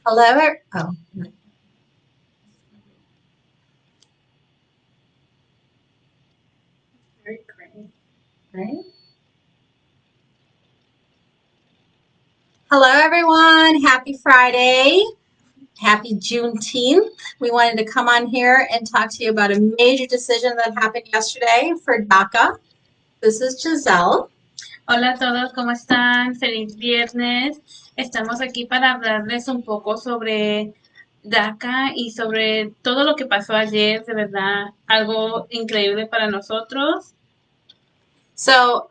Hello. Oh, Very great. right. Hello, everyone. Happy Friday. Happy Juneteenth. We wanted to come on here and talk to you about a major decision that happened yesterday for DACA. This is Giselle. Hola a todos, ¿cómo están? Feliz viernes. Estamos aquí para hablarles un poco sobre DACA y sobre todo lo que pasó ayer, de verdad, algo increíble para nosotros. So,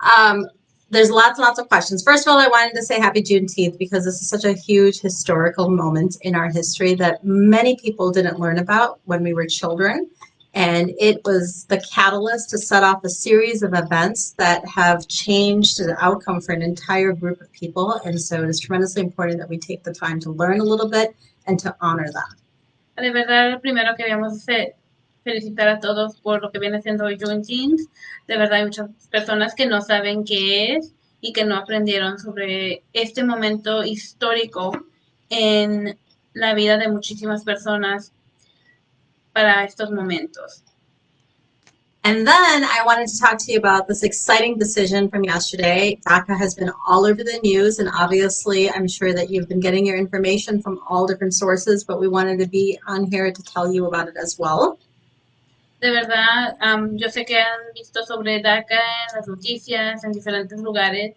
there's lots and lots of questions. First of all, I wanted to say happy Juneteenth because this is such a huge historical moment in our history that many people didn't learn about when we were children. And it was the catalyst to set off a series of events that have changed the outcome for an entire group of people. And so it is tremendously important that we take the time to learn a little bit and to honor that. De verdad, primero queríamos felicitar a todos por lo que viene siendo hoy Juneteenth. De verdad, hay muchas personas que no saben qué es y que no aprendieron sobre este momento histórico en la vida de muchísimas personas para estos momentos. And then I wanted to talk to you about this exciting decision from yesterday. DACA has been all over the news, and obviously, I'm sure that you've been getting your information from all different sources, but we wanted to be on here to tell you about it as well. De verdad, yo sé que han visto sobre DACA en las noticias, en diferentes lugares.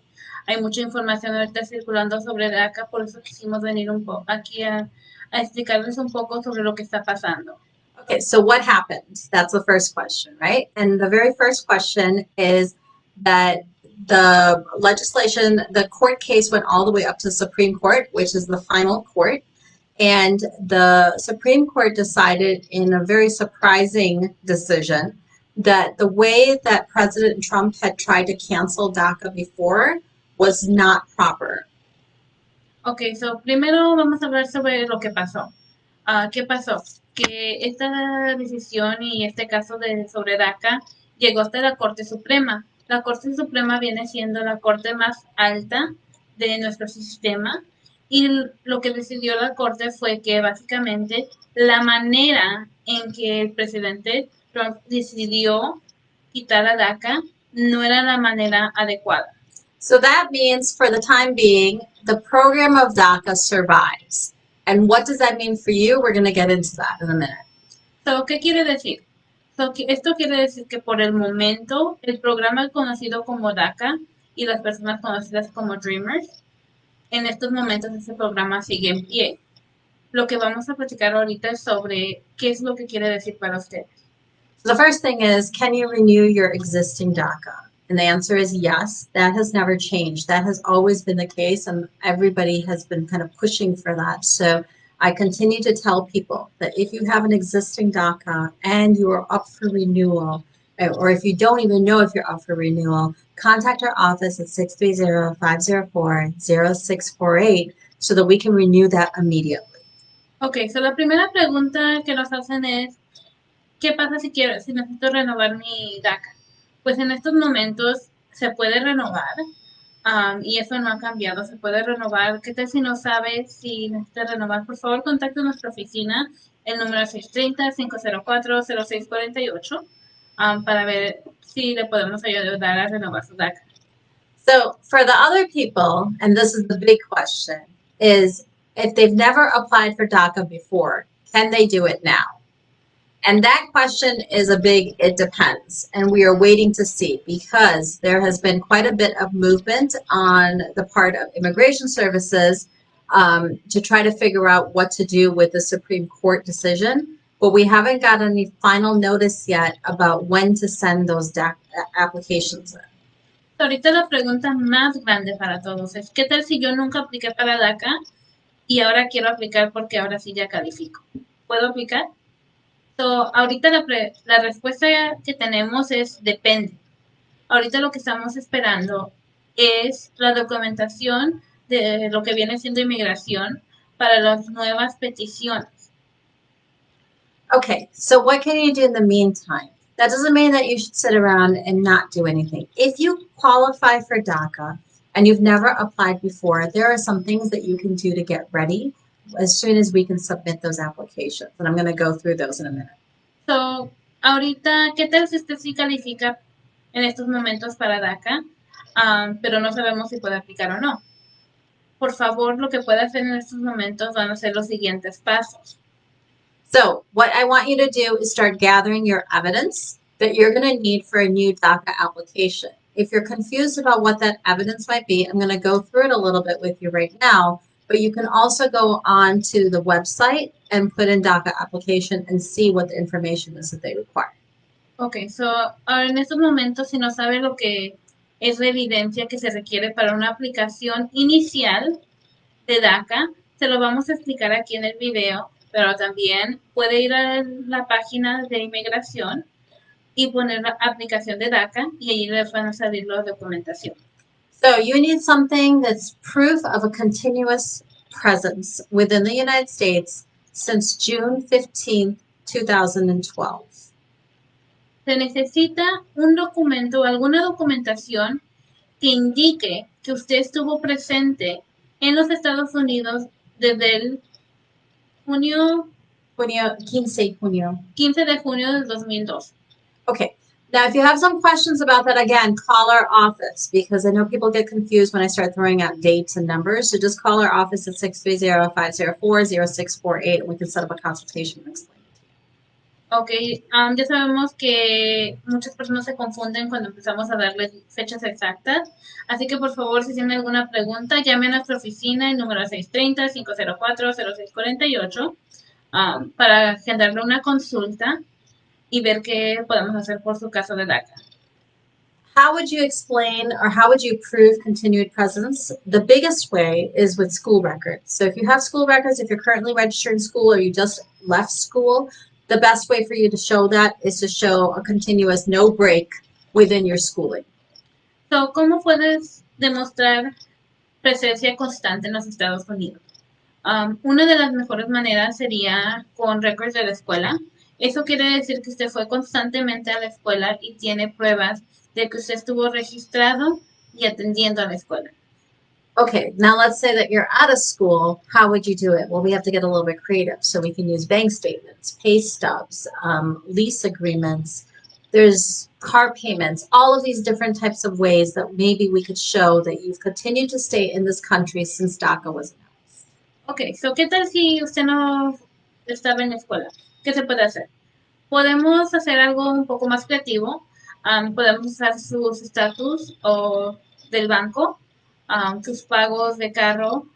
Hay mucha información ahorita circulando sobre DACA, por eso quisimos venir un poco aquí a explicarles un poco sobre lo que está pasando. Okay, so what happened? That's the first question, right? And the very first question is that the legislation, the court case went all the way up to the Supreme Court, which is the final court. And the Supreme Court decided in a very surprising decision that the way that President Trump had tried to cancel DACA before was not proper. Ok, so primero vamos a hablar sobre lo que pasó. ¿Qué pasó? Que esta decisión y este caso sobre DACA llegó hasta la Corte Suprema. La Corte Suprema viene siendo la corte más alta de nuestro sistema y lo que decidió la Corte fue que básicamente la manera en que el presidente Trump decidió quitar a DACA no era la manera adecuada. So that means for the time being, the program of DACA survives. And what does that mean for you? We're going to get into that in a minute. So, ¿qué quiere decir? Esto quiere decir que por el momento el programa conocido como DACA y las personas conocidas como Dreamers, en estos momentos ese programa sigue en pie. Lo que vamos a platicar ahorita es sobre qué es lo que quiere decir para ustedes. So the first thing is, can you renew your existing DACA? And the answer is yes. That has never changed. That has always been the case, and everybody has been kind of pushing for that. So I continue to tell people that if you have an existing DACA and you are up for renewal, or if you don't even know if you're up for renewal, contact our office at 630-504-0648 so that we can renew that immediately. Ok, so la primera pregunta que nos hacen es, ¿qué pasa si necesito renovar mi DACA? Pues en estos momentos se puede renovar. Y eso no ha cambiado, se puede renovar. ¿Qué tal si no sabe si necesita renovar? Por favor, contacte nuestra oficina, el número es 630-504-0648, para ver si le podemos ayudar a renovar su DACA. So for the other people, and this is the big question, is if they've never applied for DACA before, can they do it now? And that question is a big, it depends. And we are waiting to see because there has been quite a bit of movement on the part of immigration services to try to figure out what to do with the Supreme Court decision. But we haven't got any final notice yet about when to send those DACA applications in. Ahorita la pregunta más grande para todos es, ¿qué tal si yo nunca apliqué para DACA y ahora quiero aplicar porque ahora sí ya califico? ¿Puedo aplicar? So, ahorita la respuesta que tenemos es depende. Ahorita lo que estamos esperando es la documentación de lo que viene siendo inmigración para las nuevas peticiones. Okay, so what can you do in the meantime? That doesn't mean that you should sit around and not do anything. If you qualify for DACA and you've never applied before, there are some things that you can do to get ready. as soon as we can submit those applications. And I'm going to go through those in a minute. So, ahorita, ¿qué tal si usted sí califica en estos momentos para DACA? Pero no sabemos si puede aplicar o no. Por favor, lo que puede hacer en estos momentos van a ser los siguientes pasos. So what I want you to do is start gathering your evidence that you're going to need for a new DACA application. If you're confused about what that evidence might be, I'm going to go through it a little bit with you right now, but you can also go on to the website and put in DACA application and see what the information is that they require. Ok, so en estos momentos, si no sabe lo que es la evidencia que se requiere para una aplicación inicial de DACA, se lo vamos a explicar aquí en el video, pero también puede ir a la página de inmigración y poner la aplicación de DACA y ahí le van a salir la documentación. So you need something that's proof of a continuous presence within the United States since June 15th, 2012. Se necesita un documento o alguna documentación que indique que usted estuvo presente en los Estados Unidos desde el junio 15 de junio del 2002. Okay. Now, if you have some questions about that, again, call our office because I know people get confused when I start throwing out dates and numbers. So just call our office at 630-504-0648 and we can set up a consultation and explain. Ok, ya sabemos que muchas personas se confunden cuando empezamos a darles fechas exactas, así que por favor, si tienen alguna pregunta, llame a nuestra oficina, el número 630-504-0648, para agendarle una consulta y ver qué podemos hacer por su caso de DACA. How would you explain or how would you prove continued presence? The biggest way is with school records. So if you have school records, if you're currently registered in school or you just left school, the best way for you to show that is to show a continuous no break within your schooling. So, ¿cómo puedes demostrar presencia constante en los Estados Unidos? Una de las mejores maneras sería con records de la escuela. Eso quiere decir que usted fue constantemente a la escuela y tiene pruebas de que usted estuvo registrado y atendiendo a la escuela. Okay, now let's say that you're out of school. How would you do it? Well, we have to get a little bit creative. So we can use bank statements, pay stubs, lease agreements. There's car payments, all of these different types of ways that maybe we could show that you've continued to stay in this country since DACA was announced. Okay, so ¿qué tal si usted no estaba en la escuela? ¿Qué se puede hacer? Podemos hacer algo un poco más creativo. Podemos usar sus estatus o del banco, sus pagos de carro,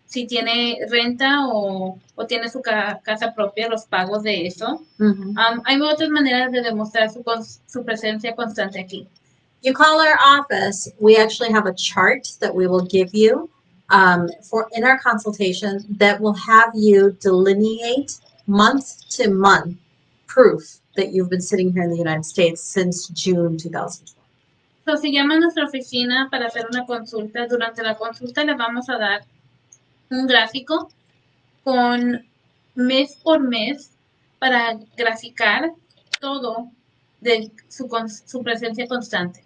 si tiene renta o tiene su casa propia, los pagos de eso. Hay otras maneras de demostrar su presencia constante aquí. You call our office, we actually have a chart that we will give you for in our consultation that will have you delineate month to month proof that you've been sitting here in the United States since June 2012. So, si llama a nuestra oficina para hacer una consulta, durante la consulta le vamos a dar un gráfico con mes por mes para graficar todo de su presencia constante.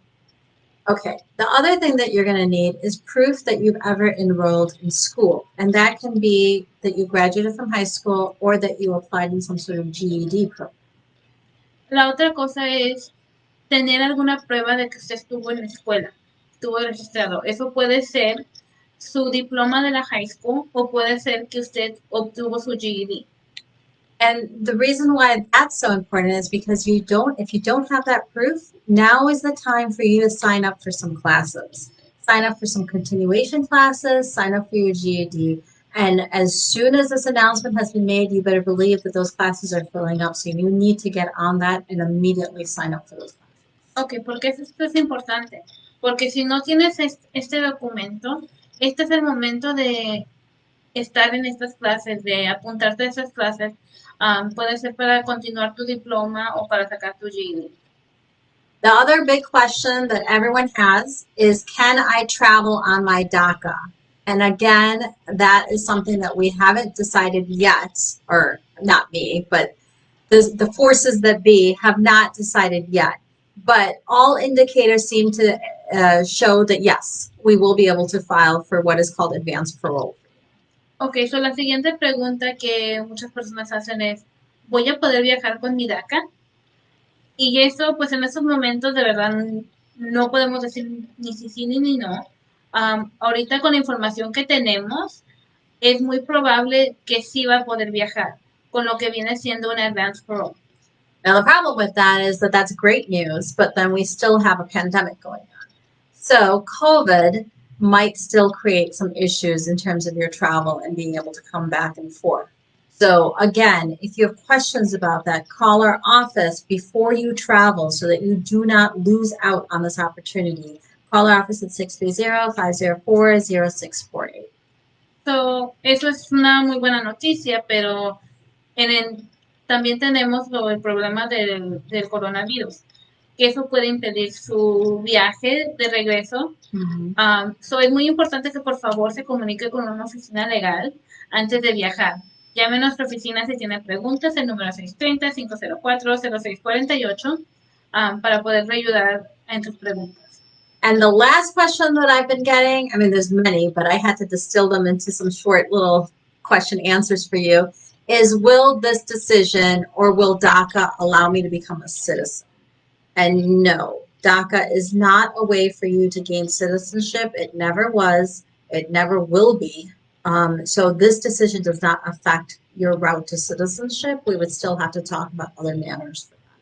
Okay, the other thing that you're going to need is proof that you've ever enrolled in school. And that can be that you graduated from high school or that you applied in some sort of GED program. La otra cosa es tener alguna prueba de que usted estuvo en la escuela, estuvo registrado. Eso puede ser su diploma de la high school o puede ser que usted obtuvo su GED. And the reason why that's so important is because if you don't have that proof, now is the time for you to sign up for some classes. Sign up for some continuation classes, sign up for your GED. And as soon as this announcement has been made, you better believe that those classes are filling up. So you need to get on that and immediately sign up for those classes. Okay, porque esto es importante. Porque si no tienes este documento, este es el momento de estar en estas clases, de apuntarte a esas clases. Puede ser para continuar tu diploma o para sacar tu GED. The other big question that everyone has is, can I travel on my DACA? And again, that is something that we haven't decided yet, or not me, but the forces that be have not decided yet. But all indicators seem to show that yes, we will be able to file for what is called advanced parole. Ok, so la siguiente pregunta que muchas personas hacen es, ¿voy a poder viajar con mi DACA? Y eso, pues en estos momentos, de verdad, no podemos decir ni si sí ni no. Ahorita con la información que tenemos, es muy probable que sí va a poder viajar, con lo que viene siendo un advance parole. Now, the problem with that is that that's great news, but then we still have a pandemic going on. So, COVID might still create some issues in terms of your travel and being able to come back and forth. So, again, if you have questions about that, call our office before you travel so that you do not lose out on this opportunity. Call our office at 630-504-0648. So, eso es una muy buena noticia, pero también tenemos el problema del coronavirus, que eso puede impedir su viaje de regreso. Es muy importante que por favor se comunique con una oficina legal antes de viajar. Llame a nuestra oficina si tiene preguntas, el número 630-504-0648, para poderle ayudar en sus preguntas. And the last question that I've been getting, I mean, there's many, but I had to distill them into some short little question answers for you, is will this decision or will DACA allow me to become a citizen? And no, DACA is not a way for you to gain citizenship. It never was. It never will be. So this decision does not affect your route to citizenship. We would still have to talk about other manners for that.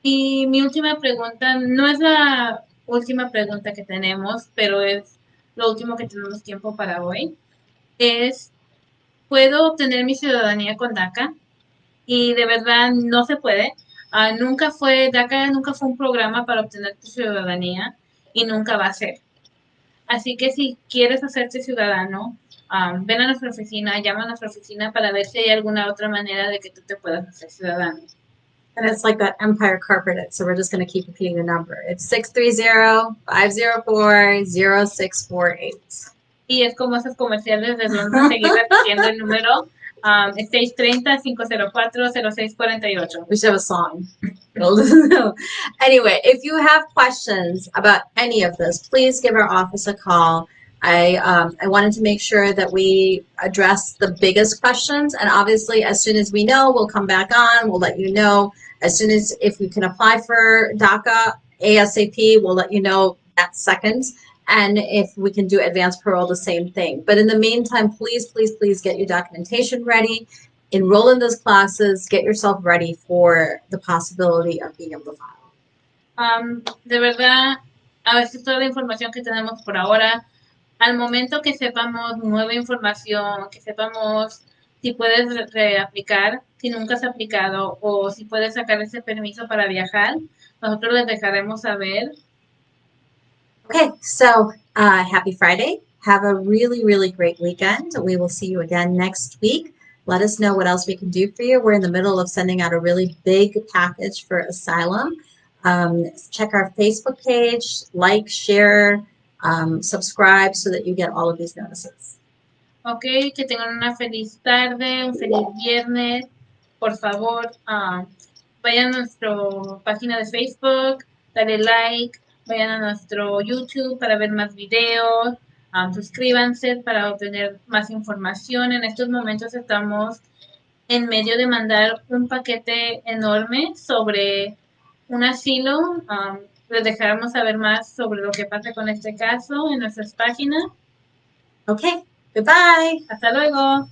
Y mi última pregunta, no es la última pregunta que tenemos, pero es lo último que tenemos tiempo para hoy, es, ¿puedo obtener mi ciudadanía con DACA? Y de verdad no se puede. DACA nunca fue un programa para obtener tu ciudadanía y nunca va a ser. Así que si quieres hacerte ciudadano, ven a nuestra oficina, llama a nuestra oficina para ver si hay alguna otra manera de que tú te puedas hacer ciudadano. And it's like that Empire carpeted, so we're just going to keep repeating the number. It's 630-504-0648. Y es como esos comerciales de vamos a seguir repitiendo el número. Es 630-504-0648. We should have a song. Anyway, if you have questions about any of this, please give our office a call. I wanted to make sure that we address the biggest questions, and obviously, as soon as we know, we'll come back on. We'll let you know as soon as if you can apply for DACA ASAP. We'll let you know that second, and if we can do advanced parole, the same thing. But in the meantime, please, please, please get your documentation ready. Enroll in those classes, get yourself ready for the possibility of being able to file. De verdad, a veces toda la información que tenemos por ahora, al momento que sepamos nueva información, que sepamos si puedes reaplicar, si nunca has aplicado o si puedes sacar ese permiso para viajar, nosotros les dejaremos saber. Okay, so happy Friday. Have a really, really great weekend. We will see you again next week. Let us know what else we can do for you. We're in the middle of sending out a really big package for asylum. Check our Facebook page, like, share, subscribe so that you get all of these notices. Ok, que tengan una feliz tarde, un feliz viernes. Por favor, vayan a nuestra página de Facebook, dale like, vayan a nuestro YouTube para ver más videos, suscríbanse para obtener más información. En estos momentos estamos en medio de mandar un paquete enorme sobre un asilo. Les dejaremos saber más sobre lo que pasa con este caso en nuestras páginas. Okay, goodbye. Hasta luego.